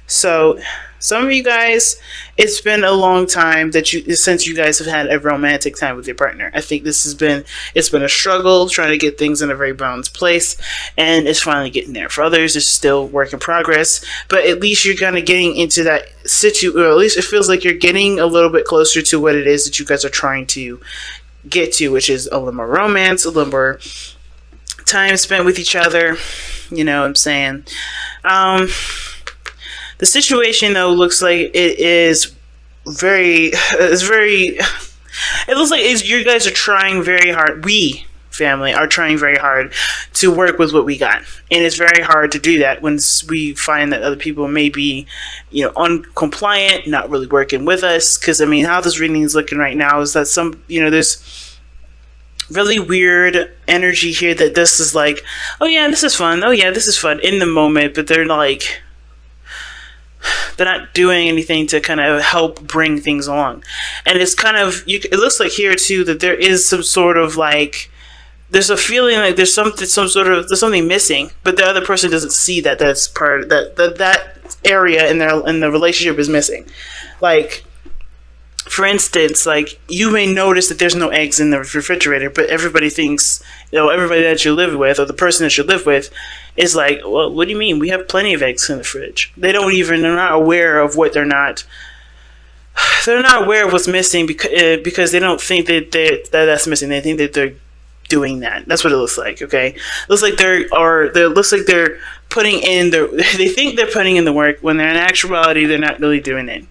So some of you guys, it's been a long time since you guys have had a romantic time with your partner. I think it's been a struggle trying to get things in a very balanced place, and it's finally getting there. For others, it's still work in progress, but at least you're kind of getting into that or at least it feels like you're getting a little bit closer to what it is that you guys are trying to get to, which is a little more romance, a little more time spent with each other. You know what I'm saying? The situation, though, looks like it is very. It looks like you guys are trying very hard. We, family, are trying very hard to work with what we got. And it's very hard to do that when we find that other people may be, uncompliant, not really working with us. Because, I mean, how this reading is looking right now is that there's really weird energy here that this is like, oh yeah, this is fun. Oh yeah, this is fun in the moment, but they're not doing anything to kind of help bring things along. And it's kind of, it looks like here too that there is some sort of like, there's a feeling like there's something missing, but the other person doesn't see that's part of that area in the relationship is missing. Like, for instance, like, you may notice that there's no eggs in the refrigerator, but everybody thinks, everybody that you live with, or the person that you live with, is like, well, what do you mean? We have plenty of eggs in the fridge. They're not aware of what they're not aware of what's missing because they don't think that's missing. They think that they're doing that. That's what it looks like, okay? It looks like they're putting in they think they're putting in the work when in actuality they're not really doing it.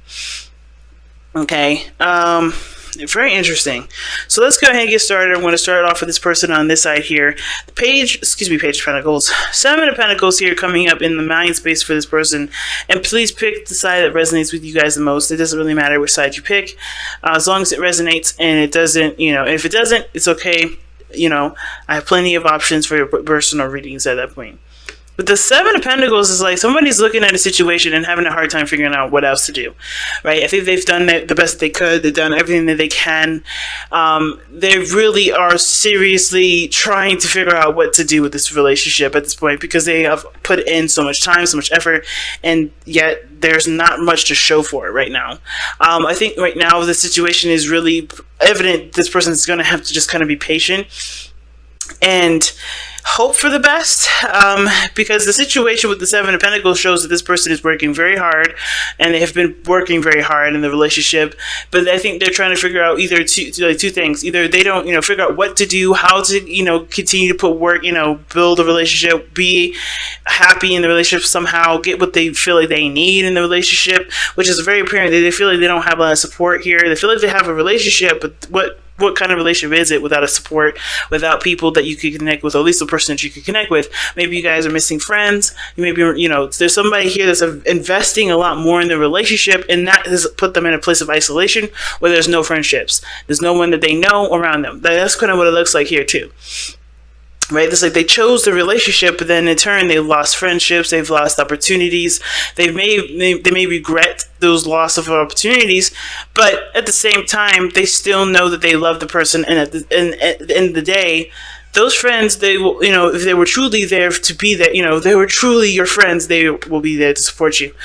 Okay, very interesting. So let's go ahead and get started. I'm going to start off with this person on this side here. Page of Pentacles. 7 of Pentacles here coming up in the mind space for this person. And please pick the side that resonates with you guys the most. It doesn't really matter which side you pick. As long as it resonates and it doesn't, if it doesn't, it's okay. I have plenty of options for your personal readings at that point. But the 7 of Pentacles is like somebody's looking at a situation and having a hard time figuring out what else to do, right? I think they've done the best they could. They've done everything that they can. They really are seriously trying to figure out what to do with this relationship at this point because they have put in so much time, so much effort, and yet there's not much to show for it right now. I think right now the situation is really evident. This person is going to have to just kind of be patient and hope for the best, because the situation with the 7 of Pentacles shows that this person is working very hard, and they have been working very hard in the relationship. But I think they're trying to figure out either two things: either they don't, figure out what to do, how to, continue to put work, build a relationship, be happy in the relationship somehow, get what they feel like they need in the relationship, which is very apparent that they feel like they don't have a lot of support here. They feel like they have a relationship, but what kind of relationship is it without a support, without people that you could connect with, or at least a person that you could connect with? Maybe you guys are missing friends. Maybe, there's somebody here that's investing a lot more in the relationship, and that has put them in a place of isolation where there's no friendships. There's no one that they know around them. That's kind of what it looks like here too. Right? It's like they chose the relationship, but then in turn they've lost friendships, they've lost opportunities, they may regret those loss of opportunities, but at the same time they still know that they love the person, and at the end of the day, those friends, they will, if they were truly there to be there, they were truly your friends, they will be there to support you.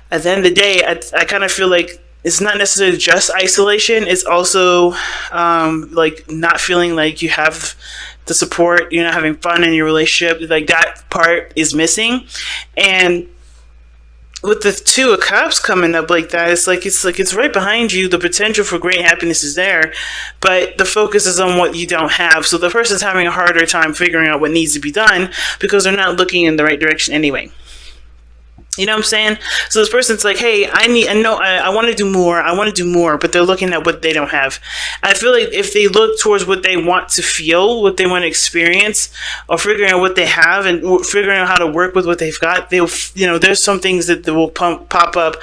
At the end of the day, I kind of feel like it's not necessarily just isolation, it's also like not feeling like you have the support, you're not having fun in your relationship, like that part is missing. And with the 2 of Cups coming up like that, it's right behind you. The potential for great happiness is there, but the focus is on what you don't have. So the person's having a harder time figuring out what needs to be done because they're not looking in the right direction anyway. You know what I'm saying? So this person's like, hey, I want to do more, but they're looking at what they don't have. I feel like if they look towards what they want to feel, what they want to experience, or figuring out what they have and figuring out how to work with what they've got, they'll, there's some things that will pop up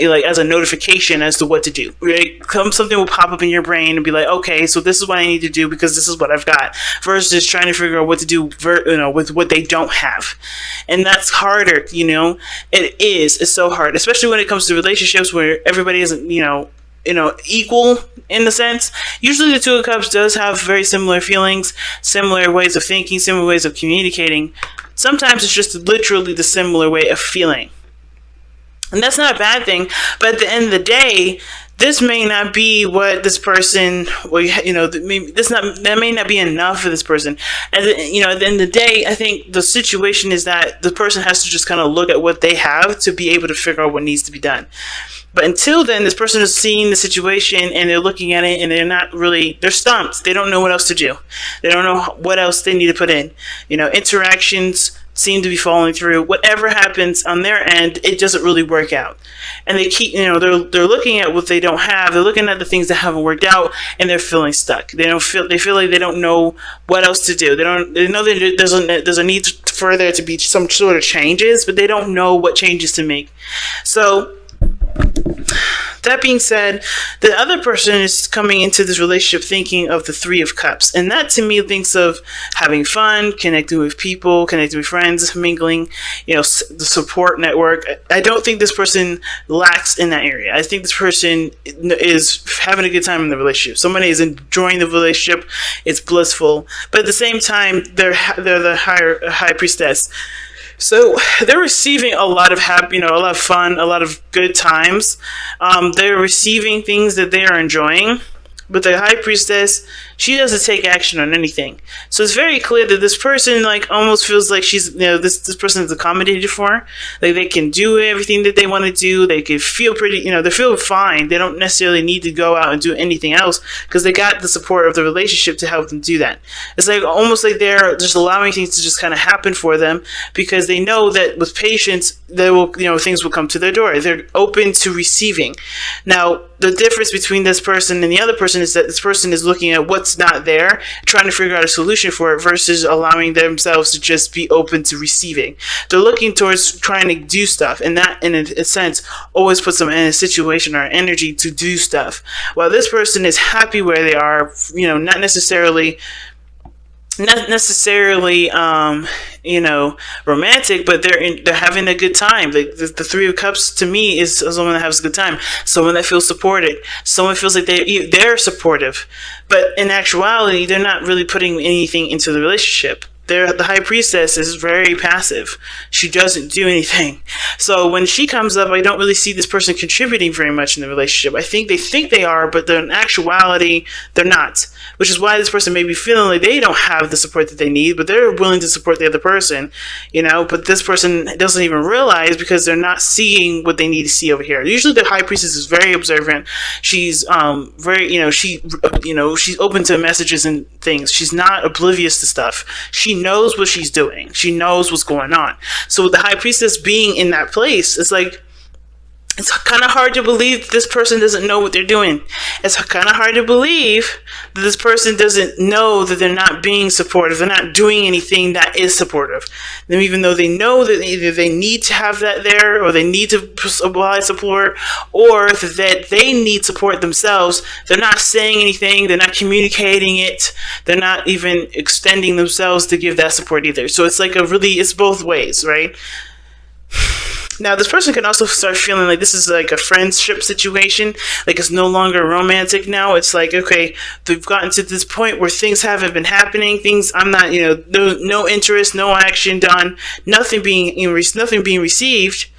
like as a notification as to what to do, right? Something will pop up in your brain and be like, okay, so this is what I need to do because this is what I've got, versus trying to figure out what to do, with what they don't have. And that's harder, It's so hard, especially when it comes to relationships where everybody isn't, equal in the sense. Usually the 2 of Cups does have very similar feelings, similar ways of thinking, similar ways of communicating. Sometimes it's just literally the similar way of feeling. And that's not a bad thing. But at the end of the day, this may not be what this person, well, that may not be enough for this person. And at the end of the day, I think the situation is that the person has to just kind of look at what they have to be able to figure out what needs to be done. But until then, this person is seeing the situation and they're looking at it and they're stumped. They don't know what else to do. They don't know what else they need to put in. Interactions seem to be falling through. Whatever happens on their end, it doesn't really work out. And they keep, they're looking at what they don't have. They're looking at the things that haven't worked out, and they're feeling stuck. They feel like they don't know what else to do. They know that there's a need for there to be some sort of changes, but they don't know what changes to make. So, that being said, the other person is coming into this relationship thinking of the Three of Cups. And that to me thinks of having fun, connecting with people, connecting with friends, mingling, the support network. I don't think this person lacks in that area. I think this person is having a good time in the relationship. Somebody is enjoying the relationship. It's blissful. But at the same time, they're the high priestess. So they're receiving a lot of happy, a lot of fun, a lot of good times. They're receiving things that they are enjoying. But the high priestess, she doesn't take action on anything. So it's very clear that this person almost feels like she's, this person is accommodated for. Like they can do everything that they want to do. They can feel pretty, they feel fine. They don't necessarily need to go out and do anything else because they got the support of the relationship to help them do that. It's almost like they're just allowing things to just kind of happen for them because they know that with patience, things will come to their door. They're open to receiving. Now, the difference between this person and the other person is that this person is looking at what's not there, trying to figure out a solution for it versus allowing themselves to just be open to receiving. They're looking towards trying to do stuff, and that, in a sense, always puts them in a situation or energy to do stuff. While this person is happy where they are, not necessarily romantic, but they're having a good time. The Three of Cups to me is someone that has a good time, someone that feels supported, someone feels like they're supportive, but in actuality they're not really putting anything into the relationship. The high priestess is very passive. She doesn't do anything. So when she comes up, I don't really see this person contributing very much in the relationship. I think they are, but in actuality, they're not. Which is why this person may be feeling like they don't have the support that they need, but they're willing to support the other person, but this person doesn't even realize because they're not seeing what they need to see over here. Usually the high priestess is very observant. She's she's open to messages and things. She's not oblivious to stuff. She knows what she's doing. She knows what's going on. So with the high priestess being in that place, it's kind of hard to believe this person doesn't know what they're doing. It's kind of hard to believe that this person doesn't know that they're not being supportive. They're not doing anything that is supportive. And even though they know that either they need to have that there, or they need to apply support, or that they need support themselves, they're not saying anything. They're not communicating it. They're not even extending themselves to give that support either. So it's it's both ways, right? Now, this person can also start feeling like this is like a friendship situation. Like it's no longer romantic now. It's like, okay, they've gotten to this point where things haven't been happening. I'm not, no interest, no action done, nothing being received.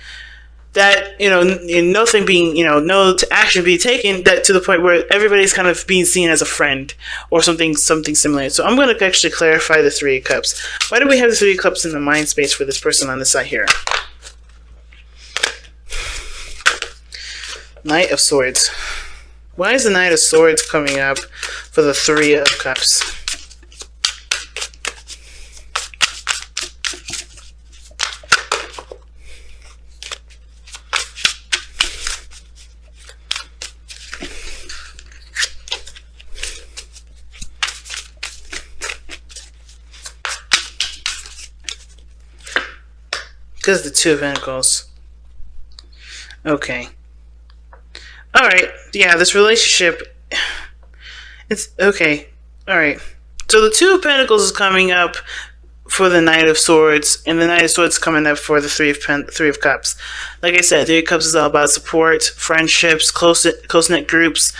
That, nothing being, no action being taken, that to the point where everybody's kind of being seen as a friend or something similar. So I'm going to actually clarify the Three of Cups. Why do we have the Three of Cups in the mind space for this person on this side here? Knight of Swords. Why is the Knight of Swords coming up for the Three of Cups? Because the Two of Pentacles. Okay. Alright, yeah, this relationship, it's, okay, alright. So the Two of Pentacles is coming up for the Knight of Swords, and the Knight of Swords is coming up for the Three of Cups. Like I said, Three of Cups is all about support, friendships, close-knit groups,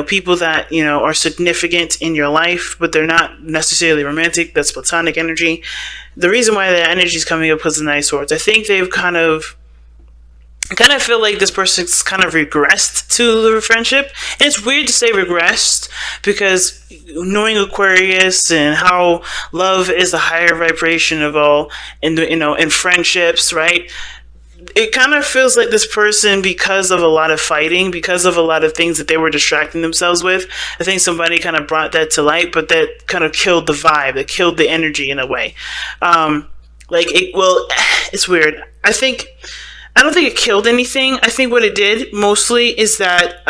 people that, are significant in your life, but they're not necessarily romantic. That's platonic energy. The reason why that energy is coming up is the Knight of Swords. I think they've kind of I kind of feel like this person's kind of regressed to the friendship. And it's weird to say regressed because knowing Aquarius and how love is the higher vibration of all, and in friendships, right? It kind of feels like this person, because of a lot of fighting, because of a lot of things that they were distracting themselves with, I think somebody kind of brought that to light, but that kind of killed the vibe, that killed the energy in a way. It's weird. I don't think it killed anything. I think what it did mostly is that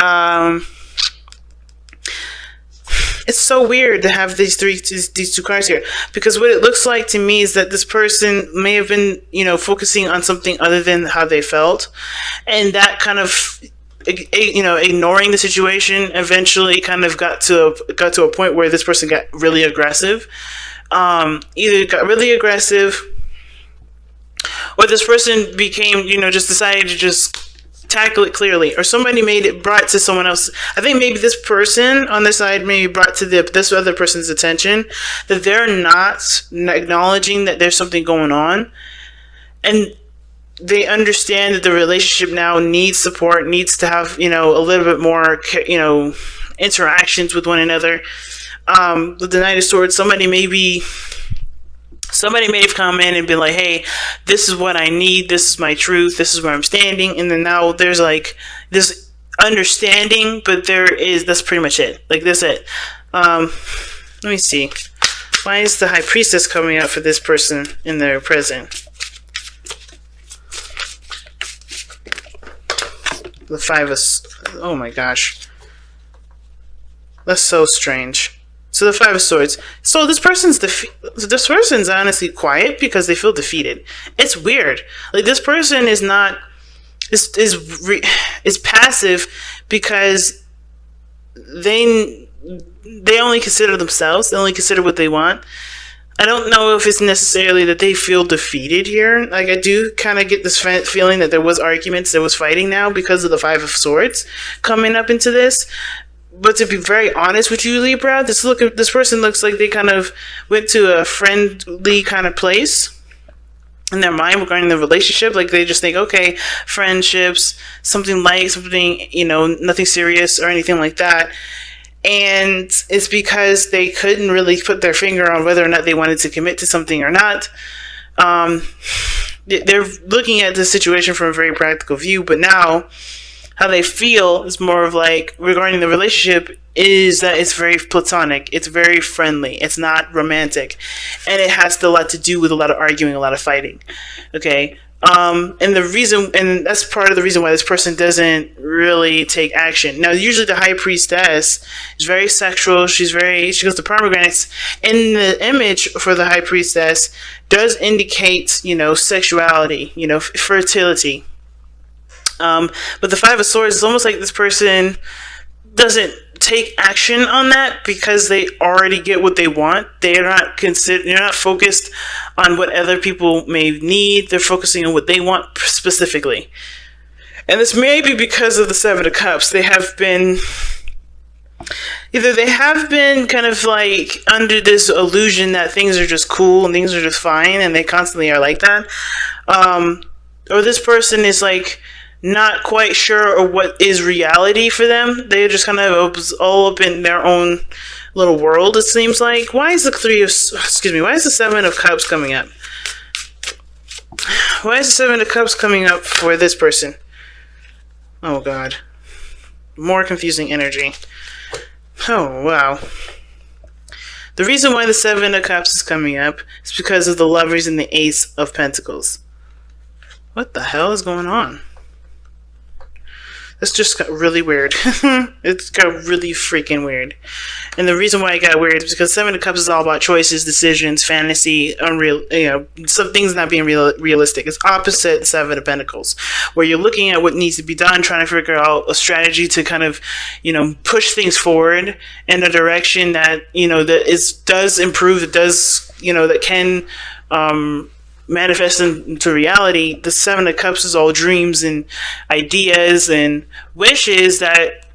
it's so weird to have these two cards here, because what it looks like to me is that this person may have been, focusing on something other than how they felt, and that kind of, ignoring the situation eventually kind of got to a point where this person got really aggressive. Either got really aggressive, or this person became, just decided to just tackle it clearly, or somebody brought to someone else. I think maybe this person on this side maybe brought to this other person's attention that they're not acknowledging that there's something going on, and they understand that the relationship now needs support, needs to have, a little bit more, interactions with one another. With the Knight of Swords, somebody may have come in and been like, hey, this is what I need, this is my truth, this is where I'm standing, and then now there's like this understanding, but that's pretty much it. Like, that's it. Let me see. Why is the High Priestess coming up for this person in their present? The oh my gosh. That's so strange. So the Five of Swords. So this person's honestly quiet because they feel defeated. It's weird. Like, this person is not is passive because they only consider themselves. They only consider what they want. I don't know if it's necessarily that they feel defeated here. Like, I do kind of get this feeling that there was arguments, there was fighting now because of the Five of Swords coming up into this. But to be very honest with you, Libra, this person looks like they kind of went to a friendly kind of place in their mind regarding the relationship. Like, they just think, okay, friendships, something light, something, nothing serious or anything like that. And it's because they couldn't really put their finger on whether or not they wanted to commit to something or not. They're looking at the situation from a very practical view, but now how they feel is more of like, regarding the relationship, is that it's very platonic, it's very friendly, it's not romantic, and it has a lot to do with a lot of arguing, a lot of fighting. Okay, and that's part of the reason why this person doesn't really take action. Now, usually the High Priestess is very sexual. She goes to pomegranates, and the image for the High Priestess does indicate, sexuality, fertility. But the Five of Swords is almost like this person doesn't take action on that because they already get what they want. They're not focused on what other people may need. They're focusing on what they want specifically. And this may be because of the Seven of Cups. They have been kind of like under this illusion that things are just cool and things are just fine, and they constantly are like that. Or this person is like not quite sure of what is reality for them. They're just kind of all up in their own little world, it seems like. Why is the Seven of Cups coming up? Why is the Seven of Cups coming up for this person? Oh god. More confusing energy. Oh wow. The reason why the Seven of Cups is coming up is because of the Lovers and the Ace of Pentacles. What the hell is going on? It's just got really weird. It's got really freaking weird. And the reason why it got weird is because Seven of Cups is all about choices, decisions, fantasy, unreal, some things not being realistic. It's opposite Seven of Pentacles, where you're looking at what needs to be done, trying to figure out a strategy to kind of, push things forward in a direction that, does improve, that does, that can, manifest into reality. The Seven of Cups is all dreams and ideas and wishes that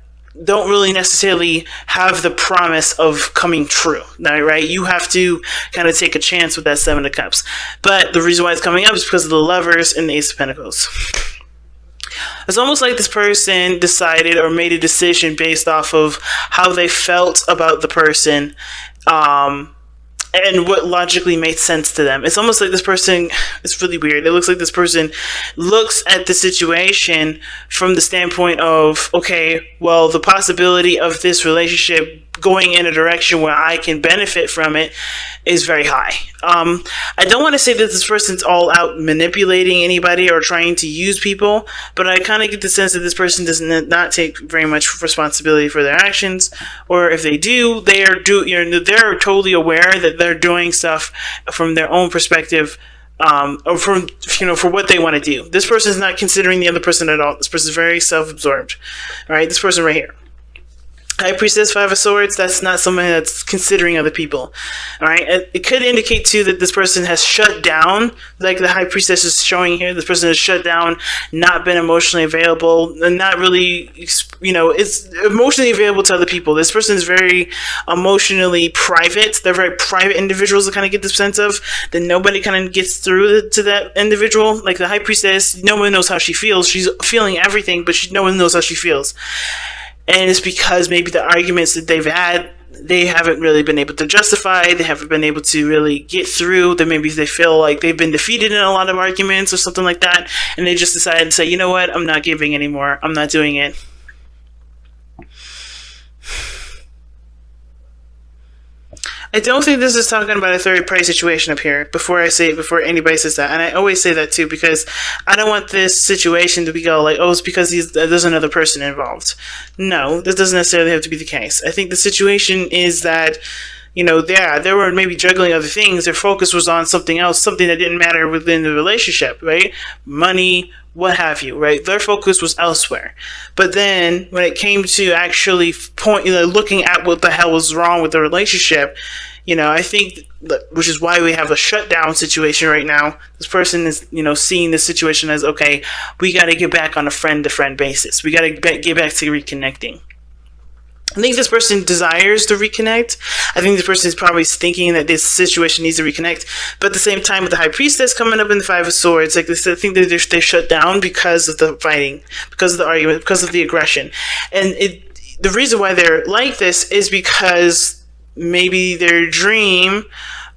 don't really necessarily have the promise of coming true, right? You have to kind of take a chance with that Seven of Cups. But the reason why it's coming up is because of the Lovers and the Ace of Pentacles. It's almost like this person decided or made a decision based off of how they felt about the person, and what logically made sense to them. It's almost like this person, it's really weird. It looks like this person looks at the situation from the standpoint of, okay, well, the possibility of this relationship going in a direction where I can benefit from it is very high. I don't want to say that this person's all out manipulating anybody or trying to use people, but I kind of get the sense that this person does not take very much responsibility for their actions, or if they do, they're totally aware that they're doing stuff from their own perspective, or from, for what they want to do. This person is not considering the other person at all. This person is very self-absorbed. All right, this person right here. High Priestess, Five of Swords, that's not someone that's considering other people. Alright, it could indicate too that this person has shut down, like the High Priestess is showing here. This person has shut down, not been emotionally available, and not really, it's emotionally available to other people. This person is very emotionally private. They're very private individuals to kind of get the sense of that nobody kind of gets through to that individual. Like the High Priestess, no one knows how she feels. She's feeling everything, but no one knows how she feels. And it's because maybe the arguments that they've had, they haven't really been able to justify. They haven't been able to really get through. That maybe they feel like they've been defeated in a lot of arguments or something like that. And they just decided to say, you know what? I'm not giving anymore. I'm not doing it. I don't think this is talking about a third party situation up here before anybody says that. And I always say that too, because I don't want this situation to go like, oh, it's because there's another person involved. No, this doesn't necessarily have to be the case. I think the situation is that, they were maybe juggling other things. Their focus was on something else, something that didn't matter within the relationship, right? Money, what have you, right? Their focus was elsewhere. But then when it came to actually looking at what the hell was wrong with the relationship, I think, which is why we have a shutdown situation right now. This person is, seeing this situation as, okay, we got to get back on a friend-to-friend basis. We got to get back to reconnecting. I think this person desires to reconnect. I think this person is probably thinking that this situation needs to reconnect. But at the same time, with the High Priestess coming up in the Five of Swords, like I think that they shut down because of the fighting, because of the argument, because of the aggression. And the reason why they're like this is because maybe their dream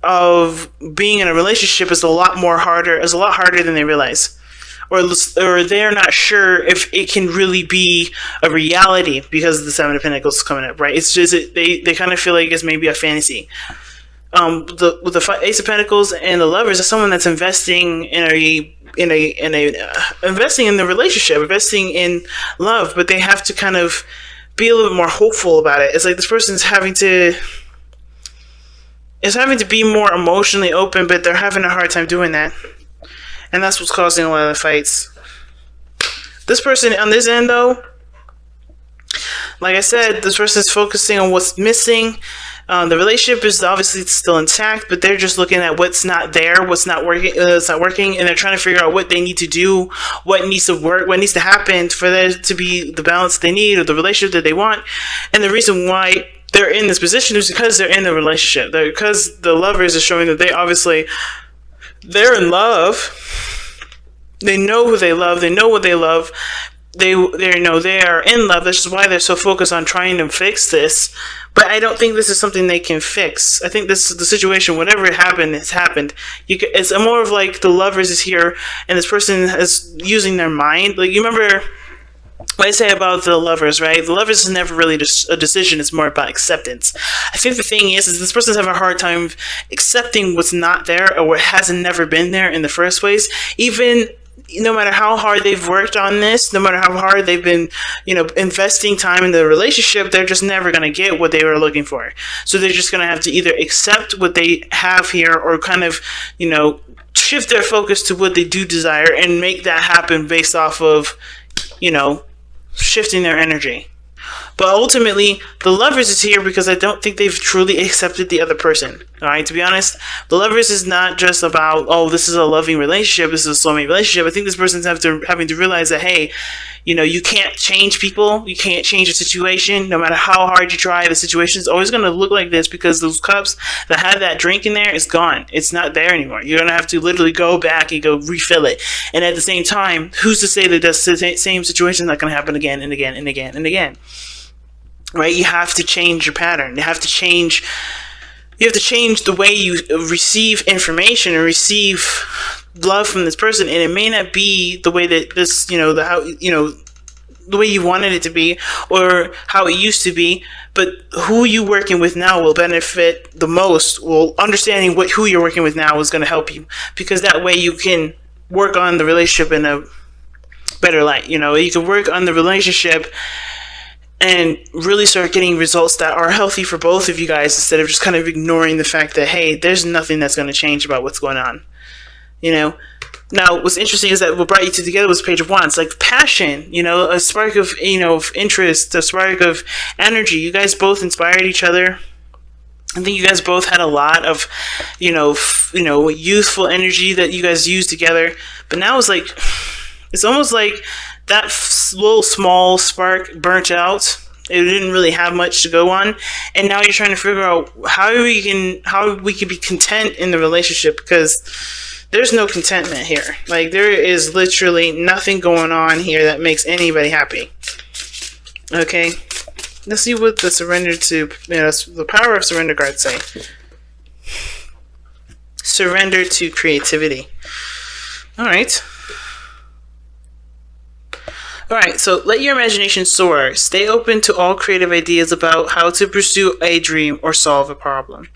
of being in a relationship is a lot harder than they realize. Or they're not sure if it can really be a reality because of the Seven of Pentacles coming up, right? It's just they kind of feel like it's maybe a fantasy. With the Ace of Pentacles and the Lovers, is someone that's investing investing in the relationship, investing in love, but they have to kind of be a little bit more hopeful about it. It's like this person's having to be more emotionally open, but they're having a hard time doing that. And that's what's causing a lot of the fights. This person on this end, though, like I said, this person is focusing on what's missing. The relationship is obviously still intact, but they're just looking at what's not there, what's not working, and they're trying to figure out what they need to do, what needs to work, what needs to happen for there to be the balance they need or the relationship that they want. And the reason why they're in this position is because they're in the relationship. Because the Lovers are showing that they're in love. They know who they love. They know what they love. They know they are in love. That's just why they're so focused on trying to fix this. But I don't think this is something they can fix. I think this is the situation. Whatever happened, it's happened. It's more of like the Lovers is here, and this person is using their mind. Like, you remember what I say about the Lovers, right? The Lovers is never really a decision. It's more about acceptance. I think the thing is this person's having a hard time accepting what's not there or what hasn't never been there in the first place. Even no matter how hard they've worked on this, no matter how hard they've been, investing time in the relationship, they're just never going to get what they were looking for. So they're just going to have to either accept what they have here or kind of, shift their focus to what they do desire and make that happen based off of, shifting their energy. But ultimately, the Lovers is here because I don't think they've truly accepted the other person. Alright, to be honest, the Lovers is not just about, oh, this is a loving relationship, this is a soulmate relationship. I think this person's having to realize that, hey, You can't change people. You can't change a situation. No matter how hard you try, the situation is always going to look like this because those cups that have that drink in there is gone. It's not there anymore. You're going to have to literally go back and go refill it. And at the same time, who's to say that the same situation is not going to happen again and again and again and again? Right? You have to change your pattern. You have to change the way you receive information and receive love from this person, and it may not be the way that this, the way you wanted it to be or how it used to be, but who you working with now will benefit the most. Well, understanding who you're working with now is going to help you, because that way you can work on the relationship in a better light. You can work on the relationship and really start getting results that are healthy for both of you guys, instead of just kind of ignoring the fact that, hey, there's nothing that's going to change about what's going on. Now, what's interesting is that what brought you two together was Page of Wands, like passion, a spark of, of interest, a spark of energy. You guys both inspired each other. I think you guys both had a lot of, youthful energy that you guys used together. But now it's almost like that little small spark burnt out. It didn't really have much to go on, and now you're trying to figure out how we can be content in the relationship, because there's no contentment here. Like, there is literally nothing going on here that makes anybody happy. Okay, let's see what the the power of surrender cards say. Surrender to creativity. All right. Alright, so let your imagination soar. Stay open to all creative ideas about how to pursue a dream or solve a problem.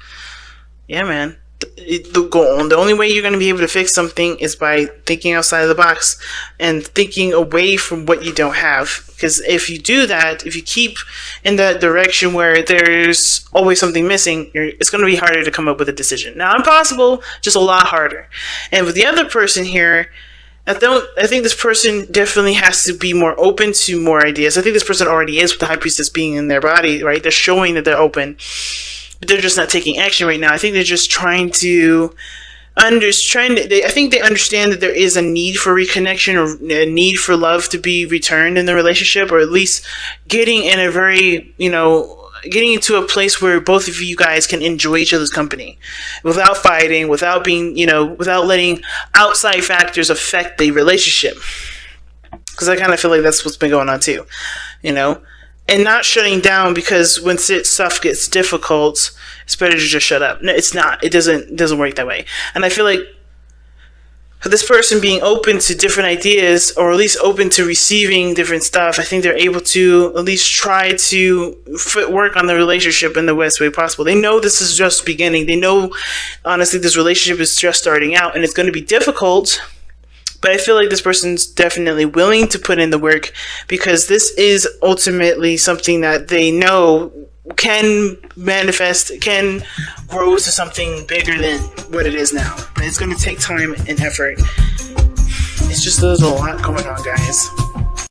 Yeah, man. The only way you're going to be able to fix something is by thinking outside of the box and thinking away from what you don't have. Because if you do that, if you keep in that direction where there's always something missing, it's going to be harder to come up with a decision. Not impossible, just a lot harder. And with the other person here, I think this person definitely has to be more open to more ideas. I think this person already is, with the High Priestess being in their body, right? They're showing that they're open, but they're just not taking action right now. I think they're just trying to I think they understand that there is a need for reconnection, or a need for love to be returned in the relationship, or at least getting in a very, getting into a place where both of you guys can enjoy each other's company without fighting, without being, without letting outside factors affect the relationship. Because I kind of feel like that's what's been going on too, and not shutting down, because when stuff gets difficult, it's better to just shut up. No, it's not. It doesn't work that way. And I feel like this person being open to different ideas, or at least open to receiving different stuff, I think they're able to at least try to work on the relationship in the best way possible. They know this is just beginning. They know, honestly, this relationship is just starting out, and it's going to be difficult. But I feel like this person's definitely willing to put in the work, because this is ultimately something that they know can manifest, can grow to something bigger than what it is now. But it's going to take time and effort. It's just, there's a lot going on, guys.